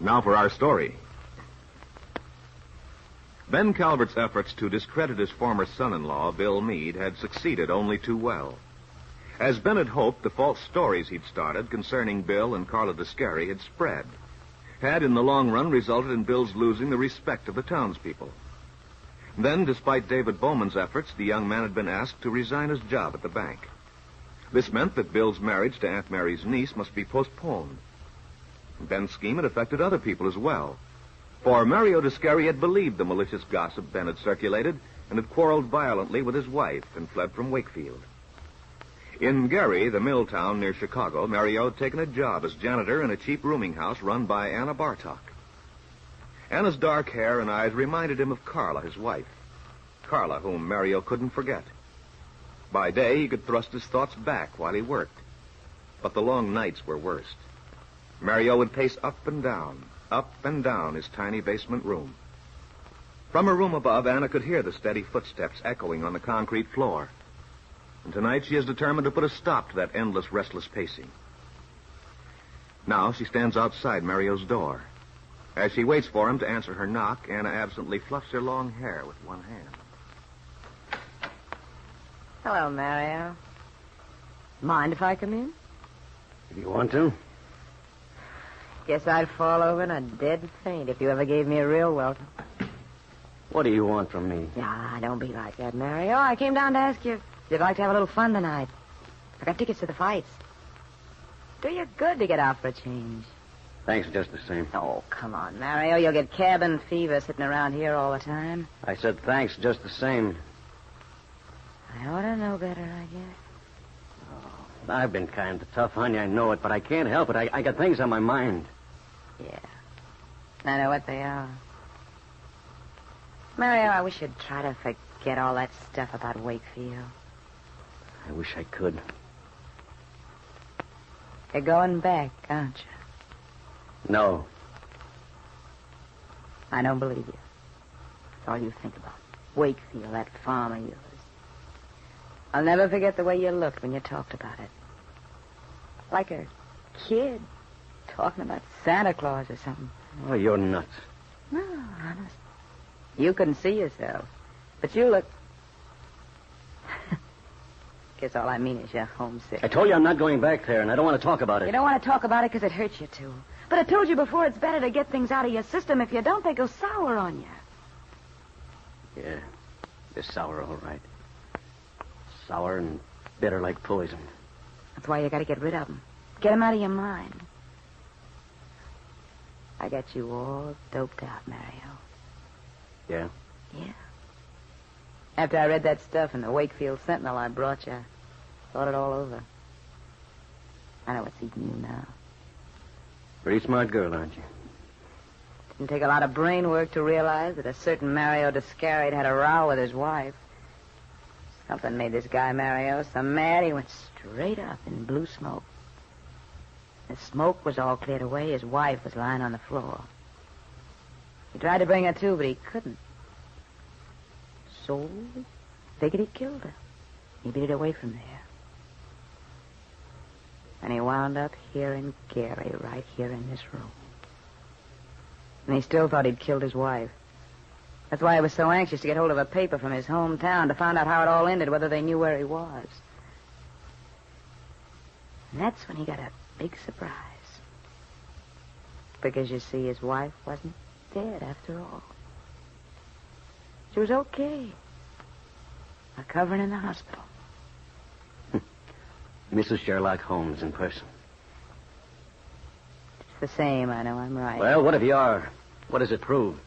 Now for our story. Ben Calvert's efforts to discredit his former son-in-law, Bill Meade, had succeeded only too well. As Ben had hoped, the false stories he'd started concerning Bill and Carla Descari had spread, had in the long run resulted in Bill's losing the respect of the townspeople. Then, despite David Bowman's efforts, the young man had been asked to resign his job at the bank. This meant that Bill's marriage to Aunt Mary's niece must be postponed. Ben's scheme had affected other people as well. For Mario Descari had believed the malicious gossip Ben had circulated and had quarreled violently with his wife and fled from Wakefield. In Gary, the mill town near Chicago, Mario had taken a job as janitor in a cheap rooming house run by Anna Bartok. Anna's dark hair and eyes reminded him of Carla, his wife. Carla, whom Mario couldn't forget. By day, he could thrust his thoughts back while he worked. But the long nights were worst. Mario would pace up and down his tiny basement room. From her room above, Anna could hear the steady footsteps echoing on the concrete floor. And tonight she is determined to put a stop to that endless, restless pacing. Now she stands outside Mario's door. As she waits for him to answer her knock, Anna absently fluffs her long hair with one hand. Hello, Mario. Mind if I come in? If you want to. Guess I'd fall over in a dead faint if you ever gave me a real welcome. What do you want from me? Nah, don't be like that, Mario. I came down to ask you if you'd like to have a little fun tonight. I got tickets to the fights. Do you good to get out for a change. Thanks just the same. Oh, come on, Mario. You'll get cabin fever sitting around here all the time. I said thanks just the same. I ought to know better, I guess. I've been kind of tough on you, I know it, but I can't help it. I got things on my mind. Yeah. I know what they are. Mario, I wish you'd try to forget all that stuff about Wakefield. I wish I could. You're going back, aren't you? No. I don't believe you. That's all you think about. Wakefield, that farm of yours. I'll never forget the way you looked when you talked about it. Like a kid talking about Santa Claus or something. Oh, you're nuts. No, honest. You couldn't see yourself. But you look... Guess all I mean is you're homesick. I told you I'm not going back there, and I don't want to talk about it. You don't want to talk about it because it hurts you too. But I told you before it's better to get things out of your system. If you don't, they go sour on you. Yeah, they're sour, all right. Sour and bitter like poison. That's why you got to get rid of them. Get them out of your mind. I got you all doped out, Mario. Yeah? Yeah. After I read that stuff in the Wakefield Sentinel I brought you, I thought it all over. I know what's eating you now. Pretty smart girl, aren't you? Didn't take a lot of brain work to realize that a certain Mario Descari had a row with his wife. Something made this guy, Mario, so mad he went straight up in blue smoke. The smoke was all cleared away. His wife was lying on the floor. He tried to bring her to, but he couldn't. So he figured he killed her. He beat it away from there. And he wound up here in Gary, right here in this room. And he still thought he'd killed his wife. That's why he was so anxious to get hold of a paper from his hometown to find out how it all ended, whether they knew where he was. And that's when he got a big surprise. Because, you see, his wife wasn't dead after all. She was okay. Recovering in the hospital. Mrs. Sherlock Holmes in person. It's the same, I know I'm right. Well, what if you are? What does it prove?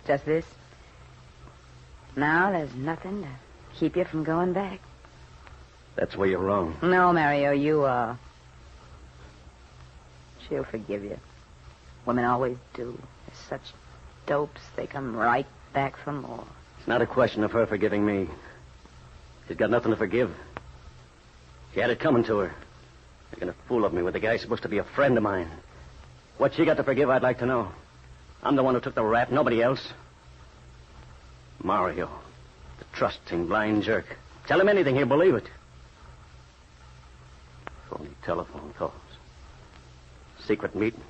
Just this. Now there's nothing to keep you from going back. That's where you're wrong. No, Mario, you are. She'll forgive you. Women always do. They're such dopes, they come right back for more. It's not a question of her forgiving me. She's got nothing to forgive. She had it coming to her. Making a fool of me with a guy supposed to be a friend of mine. What she got to forgive, I'd like to know. I'm the one who took the rap, nobody else. Mario, the trusting blind jerk. Tell him anything, he'll believe it. Phony telephone calls. Secret meeting.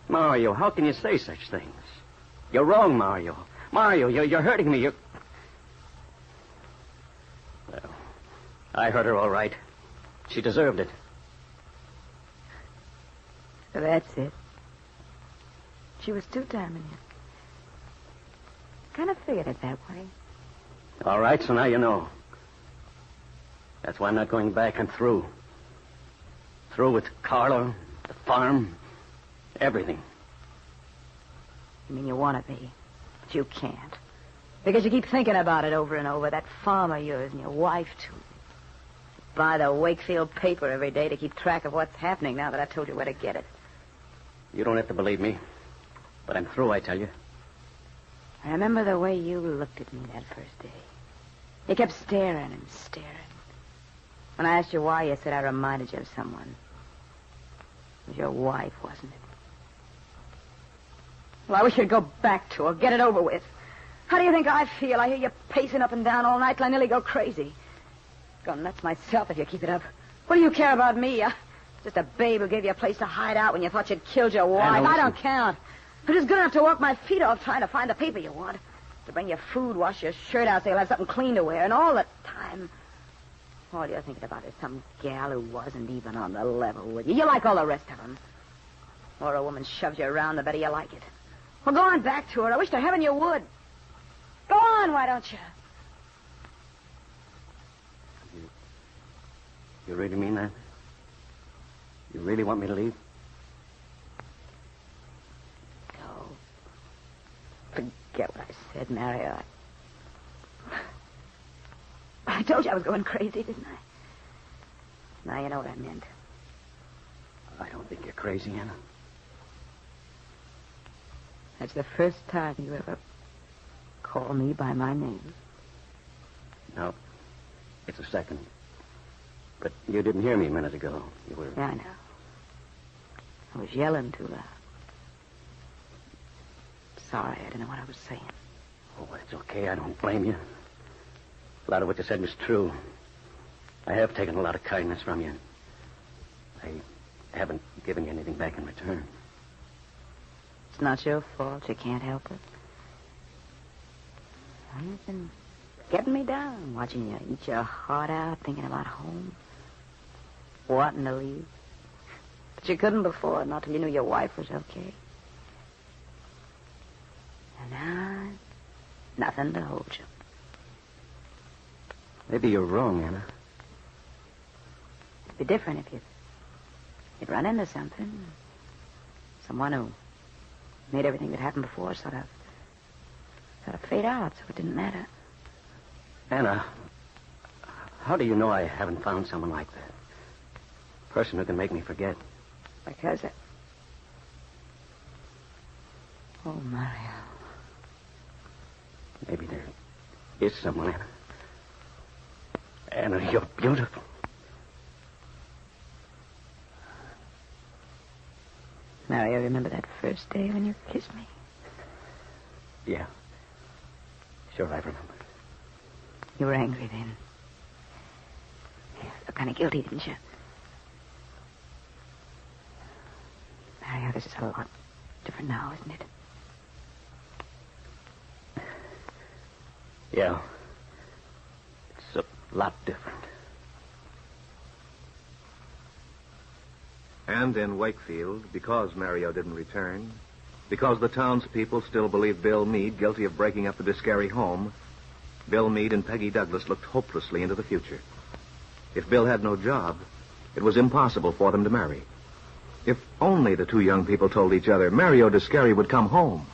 Mario, how can you say such things? You're wrong, Mario. Mario, you're hurting me. Well, I hurt her all right. She deserved it. So that's it. She was two-timing you. Kind of figured it that way. All right, so now you know. That's why I'm not going back. I'm through. Through with Carlo, the farm, everything. You mean you want to be, but you can't. Because you keep thinking about it over and over. That farm of yours and your wife, too. Buy the Wakefield paper every day to keep track of what's happening now that I've told you where to get it. You don't have to believe me. But I'm through, I tell you. I remember the way you looked at me that first day. You kept staring and staring. When I asked you why, you said I reminded you of someone. It was your wife, wasn't it? Well, I wish you'd go back to her. Get it over with. How do you think I feel? I hear you pacing up and down all night till I nearly go crazy. Go nuts myself if you keep it up. What do you care about me? Just a babe who gave you a place to hide out when you thought you'd killed your wife. I don't count. I'm just good enough to work my feet off trying to find the paper you want. To bring you food, wash your shirt out so you'll have something clean to wear. And all the time, all you're thinking about is some gal who wasn't even on the level with you. You like all the rest of them. The more a woman shoves you around, the better you like it. Well, go on back to her. I wish to heaven you would. Go on, why don't you? You really mean that? You really want me to leave? No. Forget what I said, Mario. I told you I was going crazy, didn't I? Now you know what I meant. I don't think you're crazy, Anna. That's the first time you ever called me by my name. No, it's the second. But you didn't hear me a minute ago. You were... Yeah, I know. I was yelling too loud. Sorry, I didn't know what I was saying. Oh, it's okay. I don't blame you. A lot of what you said was true. I have taken a lot of kindness from you. I haven't given you anything back in return. It's not your fault. You can't help it. You've been getting me down, watching you eat your heart out, thinking about home, wanting to leave. But you couldn't before, not till you knew your wife was okay. And now, nothing to hold you. Maybe you're wrong, Anna. It'd be different if you'd run into something. Someone who made everything that happened before sort of fade out, so it didn't matter. Anna, how do you know I haven't found someone like that? A person who can make me forget. Because Oh, Mario. Maybe there is someone, Anna. Anna, you're beautiful. Mario, remember that first day when you kissed me? Yeah. Sure, I remember. You were angry then. You felt kind of guilty, didn't you? Mario, this is a lot different now, isn't it? Yeah. It's a lot different. And in Wakefield, because Mario didn't return, because the townspeople still believed Bill Meade guilty of breaking up the Discary home, Bill Meade and Peggy Douglas looked hopelessly into the future. If Bill had no job, it was impossible for them to marry. If only the two young people told each other Mario Discary would come home.